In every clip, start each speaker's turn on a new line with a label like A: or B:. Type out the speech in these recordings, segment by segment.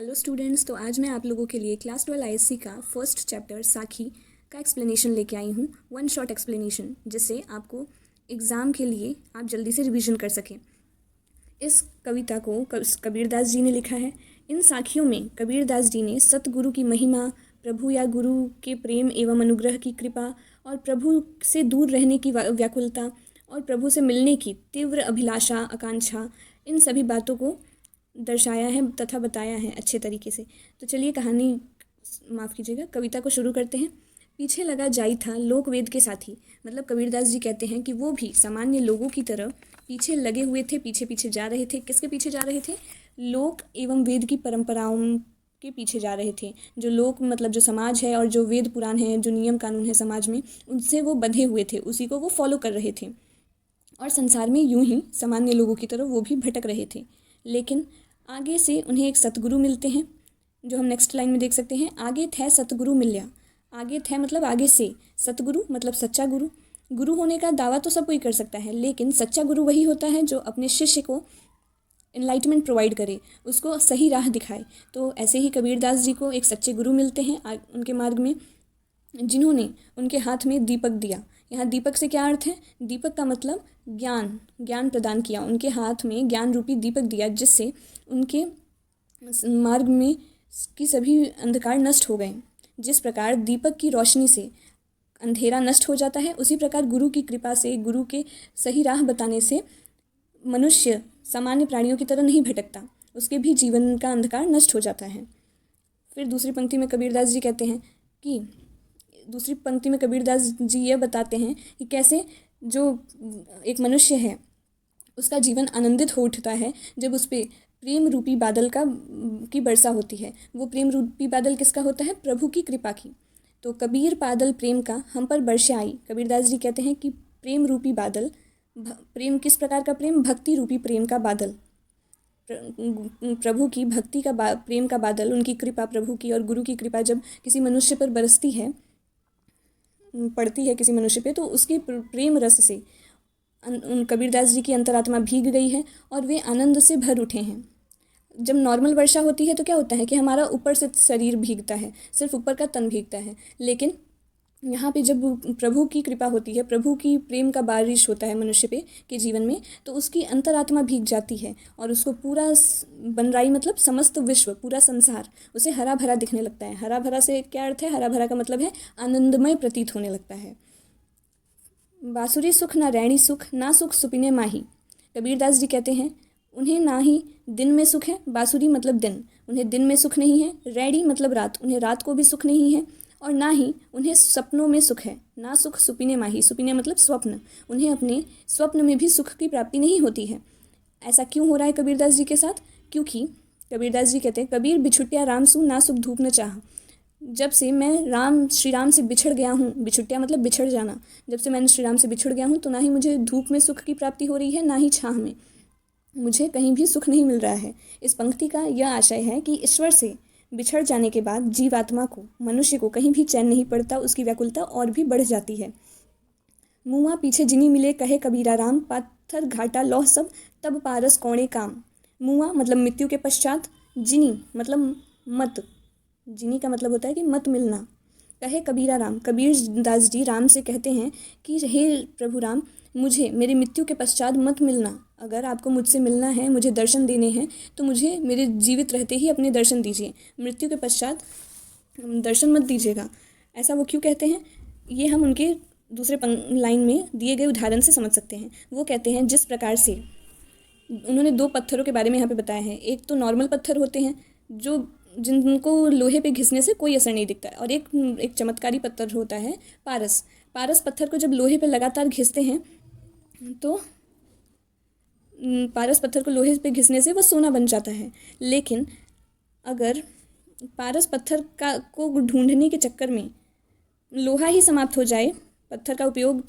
A: Hello students, तो आज मैं आप लोगों के लिए क्लास 12 आईएससी का फर्स्ट चैप्टर साखी का एक्सप्लेनेशन लेके आई हूँ। वन शॉट एक्सप्लेनेशन, जिससे आपको एग्ज़ाम के लिए आप जल्दी से रिवीजन कर सकें। इस कविता को कबीरदास जी ने लिखा है। इन साखियों में कबीरदास जी ने सतगुरु की महिमा, प्रभु या गुरु के प्रेम एवं अनुग्रह की कृपा और प्रभु से दूर रहने की व्याकुलता और प्रभु से मिलने की तीव्र अभिलाषा, आकांक्षा, इन सभी बातों को दर्शाया है तथा बताया है अच्छे तरीके से। तो चलिए कविता को शुरू करते हैं। पीछे लगा जाई था लोक वेद के साथी, मतलब कबीरदास जी कहते हैं कि वो भी सामान्य लोगों की तरह पीछे लगे हुए थे, पीछे पीछे जा रहे थे। किसके पीछे जा रहे थे? लोक एवं वेद की परंपराओं के पीछे जा रहे थे। जो लोक मतलब जो समाज है और जो वेद पुराण है, जो नियम कानून है समाज में, उनसे वो बंधे हुए थे, उसी को वो फॉलो कर रहे थे और संसार में यूं ही सामान्य लोगों की तरह वो भी भटक रहे थे। लेकिन आगे से उन्हें एक सतगुरु मिलते हैं, जो हम नेक्स्ट लाइन में देख सकते हैं। आगे थे सतगुरु मिल्या। आगे थे मतलब आगे से, सतगुरु मतलब सच्चा गुरु। गुरु होने का दावा तो सब कोई कर सकता है, लेकिन सच्चा गुरु वही होता है जो अपने शिष्य को इनलाइटमेंट प्रोवाइड करे, उसको सही राह दिखाए। तो ऐसे ही कबीरदास जी को एक सच्चे गुरु मिलते हैं उनके मार्ग में, जिन्होंने उनके हाथ में दीपक दिया। यहाँ दीपक से क्या अर्थ है? दीपक का मतलब ज्ञान प्रदान किया। उनके हाथ में ज्ञान रूपी दीपक दिया, जिससे उनके मार्ग में की सभी अंधकार नष्ट हो गए। जिस प्रकार दीपक की रोशनी से अंधेरा नष्ट हो जाता है, उसी प्रकार गुरु की कृपा से, गुरु के सही राह बताने से मनुष्य सामान्य प्राणियों की तरह नहीं भटकता, उसके भी जीवन का अंधकार नष्ट हो जाता है। फिर दूसरी पंक्ति में कबीरदास जी कहते हैं कि दूसरी पंक्ति में कबीरदास जी ये बताते हैं कि कैसे जो एक मनुष्य है उसका जीवन आनंदित हो उठता है जब उस पर प्रेम रूपी बादल की वर्षा होती है। वो प्रेम रूपी बादल किसका होता है? प्रभु की कृपा की। तो कबीर बादल प्रेम का हम पर वर्षा आई। कबीरदास जी कहते हैं कि प्रेम रूपी बादल, प्रेम किस प्रकार का प्रेम? भक्ति रूपी प्रेम का बादल, प्रभु की भक्ति का प्रेम का बादल, उनकी कृपा, प्रभु की और गुरु की कृपा जब किसी मनुष्य पर बरसती है, पड़ती है किसी मनुष्य पे, तो उसके प्रेम रस से उन कबीरदास जी की अंतरात्मा भीग गई है और वे आनंद से भर उठे हैं। जब नॉर्मल वर्षा होती है तो क्या होता है कि हमारा ऊपर से शरीर भीगता है, सिर्फ ऊपर का तन भीगता है। लेकिन यहाँ पे जब प्रभु की कृपा होती है, प्रभु की प्रेम का बारिश होता है मनुष्य पे के जीवन में, तो उसकी अंतरात्मा भीग जाती है और उसको पूरा बनराई मतलब समस्त विश्व, पूरा संसार उसे हरा भरा दिखने लगता है। हरा भरा से क्या अर्थ है? हरा भरा का मतलब है आनंदमय प्रतीत होने लगता है। बांसुरी सुख ना रैणी सुख, ना सुख सुपिने माही। कबीरदास जी कहते हैं उन्हें ना ही दिन में सुख है, बांसुरी मतलब दिन, उन्हें दिन में सुख नहीं है। रैणी मतलब रात, उन्हें रात को भी सुख नहीं है। और ना ही उन्हें सपनों में सुख है, ना सुख सुपिने माही। सुपिने मतलब स्वप्न, उन्हें अपने स्वप्न में भी सुख की प्राप्ति नहीं होती है। ऐसा क्यों हो रहा है कबीरदास जी के साथ? क्योंकि कबीरदास जी कहते हैं कबीर बिछुटिया राम सु, ना सुख धूप न चाह। जब से मैं श्री राम से बिछड़ गया हूँ, बिछुटिया मतलब बिछड़ जाना, जब से मैंने श्री राम से बिछड़ गया हूँ तो ना ही मुझे धूप में सुख की प्राप्ति हो रही है, ना ही छाह में, मुझे कहीं भी सुख नहीं मिल रहा है। इस पंक्ति का यह आशय है कि ईश्वर से बिछड़ जाने के बाद जीवात्मा को, मनुष्य को कहीं भी चैन नहीं पड़ता, उसकी व्याकुलता और भी बढ़ जाती है। मुआ पीछे जिनी मिले कहे कबीरा राम, पाथर घाटा लौह सब तब पारस कौड़े काम। मुआ मतलब मृत्यु के पश्चात, जिनी मतलब मत, जिनी का मतलब होता है कि मत मिलना। कहे कबीरा राम, कबीर दास जी राम से कहते हैं कि हे प्रभु राम, मुझे मेरी मृत्यु के पश्चात मत मिलना। अगर आपको मुझसे मिलना है, मुझे दर्शन देने हैं, तो मुझे मेरे जीवित रहते ही अपने दर्शन दीजिए, मृत्यु के पश्चात दर्शन मत दीजिएगा। ऐसा वो क्यों कहते हैं? ये हम उनके दूसरे लाइन में दिए गए उदाहरण से समझ सकते हैं। वो कहते हैं जिस प्रकार से उन्होंने दो पत्थरों के बारे में यहाँ पे बताया है। एक तो नॉर्मल पत्थर होते हैं जो जिनको लोहे पे घिसने से कोई असर नहीं दिखता है, और एक चमत्कारी पत्थर होता है पारस। पारस पत्थर को जब लोहे पे लगातार घिसते हैं तो पारस पत्थर को लोहे पे घिसने से वो सोना बन जाता है। लेकिन अगर पारस पत्थर को ढूंढने के चक्कर में लोहा ही समाप्त हो जाए, पत्थर का उपयोग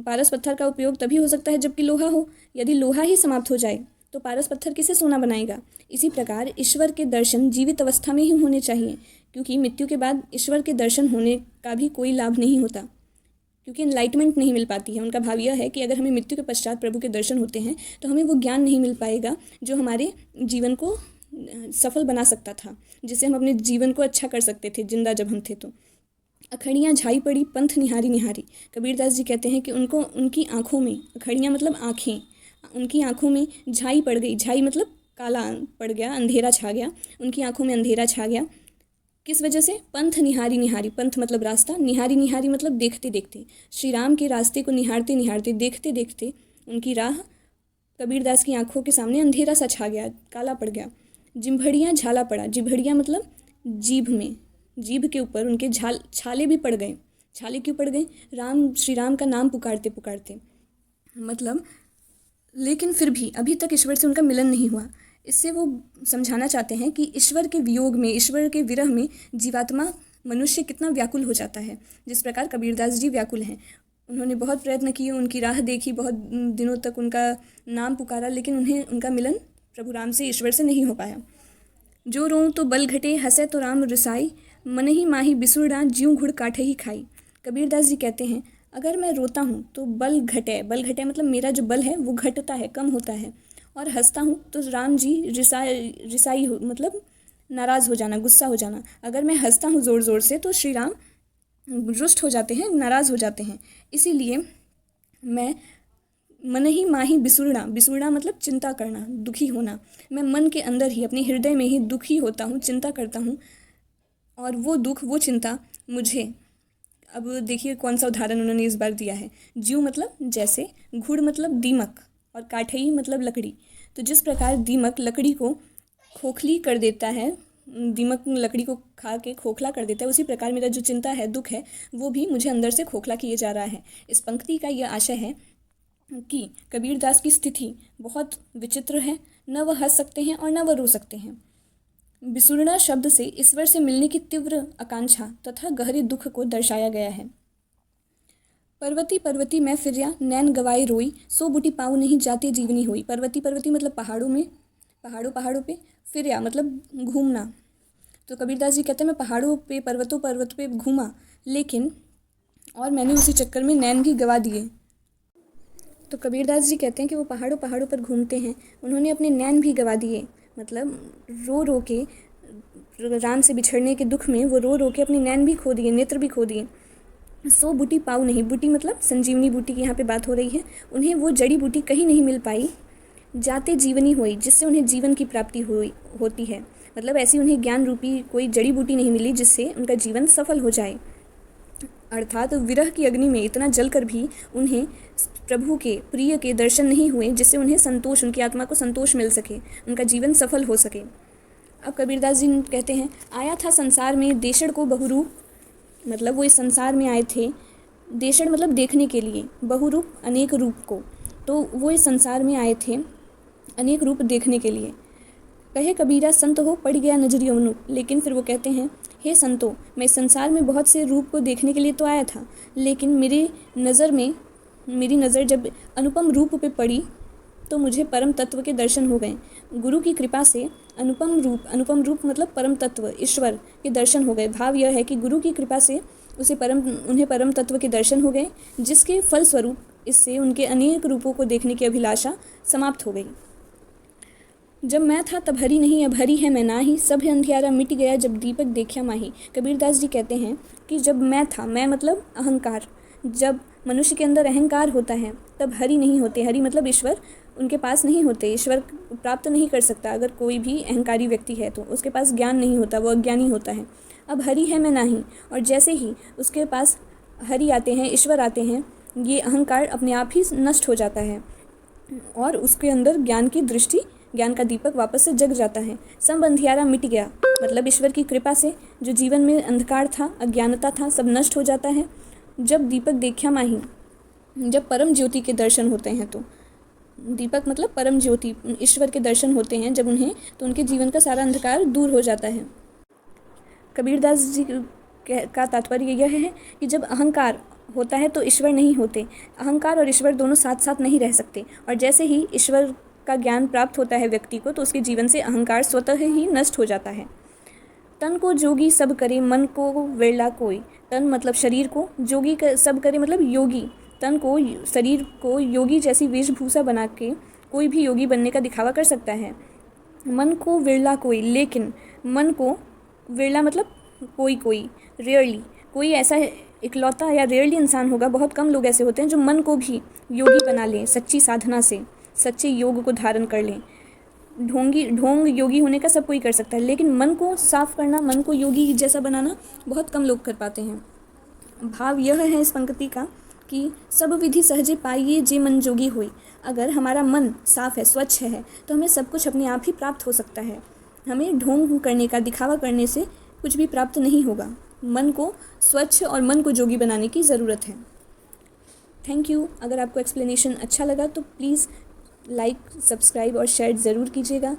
A: पारस पत्थर का उपयोग तभी हो सकता है जबकि लोहा हो। यदि लोहा ही समाप्त हो जाए तो पारस पत्थर किसे सोना बनाएगा? इसी प्रकार ईश्वर के दर्शन जीवित अवस्था में ही होने चाहिए, क्योंकि मृत्यु के बाद ईश्वर के दर्शन होने का भी कोई लाभ नहीं होता, क्योंकि एनलाइटमेंट नहीं मिल पाती है। उनका भाव यह है कि अगर हमें मृत्यु के पश्चात प्रभु के दर्शन होते हैं तो हमें वो ज्ञान नहीं मिल पाएगा जो हमारे जीवन को सफल बना सकता था, जिससे हम अपने जीवन को अच्छा कर सकते थे जिंदा जब हम थे तो। अखड़ियाँ झाई पड़ी पंथ निहारी निहारी। कबीरदास जी कहते हैं कि उनको उनकी आँखों में, अखड़ियाँ मतलब आँखें, उनकी आँखों में झाई पड़ गई। झाई मतलब काला पड़ गया, अंधेरा छा गया, उनकी आँखों में अंधेरा छा गया। किस वजह से? पंथ निहारी निहारी, पंथ मतलब रास्ता, निहारी निहारी मतलब देखते देखते, श्री राम के रास्ते को निहारते निहारते, देखते देखते उनकी राह कबीरदास की आंखों के सामने अंधेरा सा छा गया, काला पड़ गया। जिम्भड़ियाँ झाला पड़ा, जिम्भड़ियाँ मतलब जीभ में, जीभ के ऊपर उनके छाले भी पड़ गए। छाले क्यों पड़ गए? श्री राम का नाम पुकारते पुकारते, मतलब लेकिन फिर भी अभी तक ईश्वर से उनका मिलन नहीं हुआ। इससे वो समझाना चाहते हैं कि ईश्वर के वियोग में, ईश्वर के विरह में जीवात्मा मनुष्य कितना व्याकुल हो जाता है, जिस प्रकार कबीरदास जी व्याकुल हैं। उन्होंने बहुत प्रयत्न किए, उनकी राह देखी, बहुत दिनों तक उनका नाम पुकारा, लेकिन उन्हें उनका मिलन प्रभु राम से, ईश्वर से नहीं हो पाया। जो रोऊं तो बल घटे, हंसे तो राम रिसाई, मन ही माही बिसुरना, ज्यों घुड़ काठे ही खाई। कबीरदास जी कहते हैं अगर मैं रोता हूँ तो बल घटे, बल घटे मतलब मेरा जो बल है वो घटता है, कम होता है, और हंसता हूँ तो राम जी रिसाई हो, मतलब नाराज़ हो जाना, गुस्सा हो जाना। अगर मैं हंसता हूँ ज़ोर ज़ोर से तो श्री राम रुष्ट हो जाते हैं, नाराज़ हो जाते हैं। इसीलिए मैं मन ही माही बिसुरना, बिसुरना मतलब चिंता करना, दुखी होना, मैं मन के अंदर ही, अपने हृदय में ही दुखी होता हूँ, चिंता करता हूँ, और वो दुख, वो चिंता मुझे, अब देखिए कौन सा उदाहरण उन्होंने इस बार दिया है। ज्यों मतलब जैसे, घुड़ मतलब दीमक, और काठई मतलब लकड़ी। तो जिस प्रकार दीमक लकड़ी को खोखली कर देता है, दीमक लकड़ी को खा के खोखला कर देता है, उसी प्रकार मेरा जो चिंता है, दुख है, वो भी मुझे अंदर से खोखला किए जा रहा है। इस पंक्ति का यह आशय है कि कबीरदास की स्थिति बहुत विचित्र है, न वह हंस सकते हैं और न वह रो सकते हैं। बिसुरना शब्द से ईश्वर से मिलने की तीव्र आकांक्षा तथा गहरे दुख को दर्शाया गया है। पर्वती पर्वती मैं फिरिया, नैन गवाई रोई, सो बुटी पाऊ नहीं जाते जीवनी होई। पर्वती पर्वती मतलब पहाड़ों में, पहाड़ों पे, फिरिया मतलब घूमना। तो कबीरदास जी कहते हैं मैं पहाड़ों पे, पर्वत पे घूमा, लेकिन और मैंने उसी चक्कर में नैन भी गवा दिए। तो कबीरदास जी कहते हैं कि वो पहाड़ों पर घूमते हैं, उन्होंने अपने नैन भी गवा दिए, मतलब रो रो के, राम से बिछड़ने के दुख में वो रो रो के अपने नैन भी खो दिए, नेत्र भी खो दिए। सो बूटी पाऊ नहीं, बूटी मतलब संजीवनी बूटी की यहाँ पे बात हो रही है, उन्हें वो जड़ी बूटी कहीं नहीं मिल पाई, जाते जीवनी हुई, जिससे उन्हें जीवन की प्राप्ति होती है। मतलब ऐसी उन्हें ज्ञान रूपी कोई जड़ी बूटी नहीं मिली जिससे उनका जीवन सफल हो जाए। अर्थात विरह की अग्नि में इतना जलकर भी उन्हें प्रभु के, प्रिय के दर्शन नहीं हुए, जिससे उन्हें संतोष, उनकी आत्मा को संतोष मिल सके, उनका जीवन सफल हो सके। अब कबीरदास जी कहते हैं आया था संसार में देशड़ को बहुरूप, मतलब वो इस संसार में आए थे, देशड़ मतलब देखने के लिए, बहुरूप अनेक रूप को, तो वो इस संसार में आए थे अनेक रूप देखने के लिए। कहे कबीरा संत हो पड़ गया नजरियों में, लेकिन फिर वो कहते हैं हे संतो, मैं इस संसार में बहुत से रूप को देखने के लिए तो आया था, लेकिन मेरी नज़र जब अनुपम रूप पे पड़ी तो मुझे परम तत्व के दर्शन हो गए। गुरु की कृपा से अनुपम रूप मतलब परम तत्व, ईश्वर के दर्शन हो गए। भाव यह है कि गुरु की कृपा से उन्हें परम तत्व के दर्शन हो गए, जिसके फलस्वरूप इससे उनके अनेक रूपों को देखने की अभिलाषा समाप्त हो गई। जब मैं था तब हरी नहीं, अब हरी है मैं नाही, सब अंधियारा मिट गया जब दीपक देखा माही। कबीरदास जी कहते हैं कि जब मैं था, मैं मतलब अहंकार, जब मनुष्य के अंदर अहंकार होता है तब हरि नहीं होते। हरि मतलब ईश्वर उनके पास नहीं होते, ईश्वर प्राप्त नहीं कर सकता। अगर कोई भी अहंकारी व्यक्ति है तो उसके पास ज्ञान नहीं होता, वो अज्ञानी होता है। अब हरि है मैं नाही, और जैसे ही उसके पास हरि आते हैं, ईश्वर आते हैं, ये अहंकार अपने आप ही नष्ट हो जाता है और उसके अंदर ज्ञान की दृष्टि, ज्ञान का दीपक वापस से जग जाता है। सब अंधियारा मिट गया, मतलब ईश्वर की कृपा से जो जीवन में अंधकार था, अज्ञानता था, सब नष्ट हो जाता है। जब दीपक देखा माही, जब परम ज्योति के दर्शन होते हैं, तो दीपक मतलब परम ज्योति, ईश्वर के दर्शन होते हैं जब उन्हें, तो उनके जीवन का सारा अंधकार दूर हो जाता है। कबीरदास जी का तात्पर्य यह है कि जब अहंकार होता है तो ईश्वर नहीं होते, अहंकार और ईश्वर दोनों साथ साथ नहीं रह सकते। और जैसे ही ईश्वर का ज्ञान प्राप्त होता है व्यक्ति को, तो उसके जीवन से अहंकार स्वतः ही नष्ट हो जाता है। तन को जोगी सब करे, मन को वेला कोई। तन मतलब शरीर को, जोगी सब करे मतलब योगी। तन को, शरीर को योगी जैसी वेशभूषा बना के कोई भी योगी बनने का दिखावा कर सकता है, मन को विरला कोई, लेकिन मन को विरला मतलब कोई कोई, रेयरली, कोई ऐसा इकलौता या रेयरली इंसान होगा, बहुत कम लोग ऐसे होते हैं जो मन को भी योगी बना लें सच्ची साधना से, सच्चे योग को धारण कर लें। ढोंग योगी होने का सब कोई कर सकता है, लेकिन मन को साफ करना, मन को योगी जैसा बनाना बहुत कम लोग कर पाते हैं। भाव यह है इस पंक्ति का कि सब विधि सहजे पाइए जे मन जोगी होई। अगर हमारा मन साफ है, स्वच्छ है, तो हमें सब कुछ अपने आप ही प्राप्त हो सकता है। हमें ढोंग करने का, दिखावा करने से कुछ भी प्राप्त नहीं होगा। मन को स्वच्छ और मन को जोगी बनाने की ज़रूरत है। Thank you. अगर आपको एक्सप्लेनेशन अच्छा लगा तो प्लीज़ लाइक, सब्सक्राइब और शेयर ज़रूर कीजिएगा।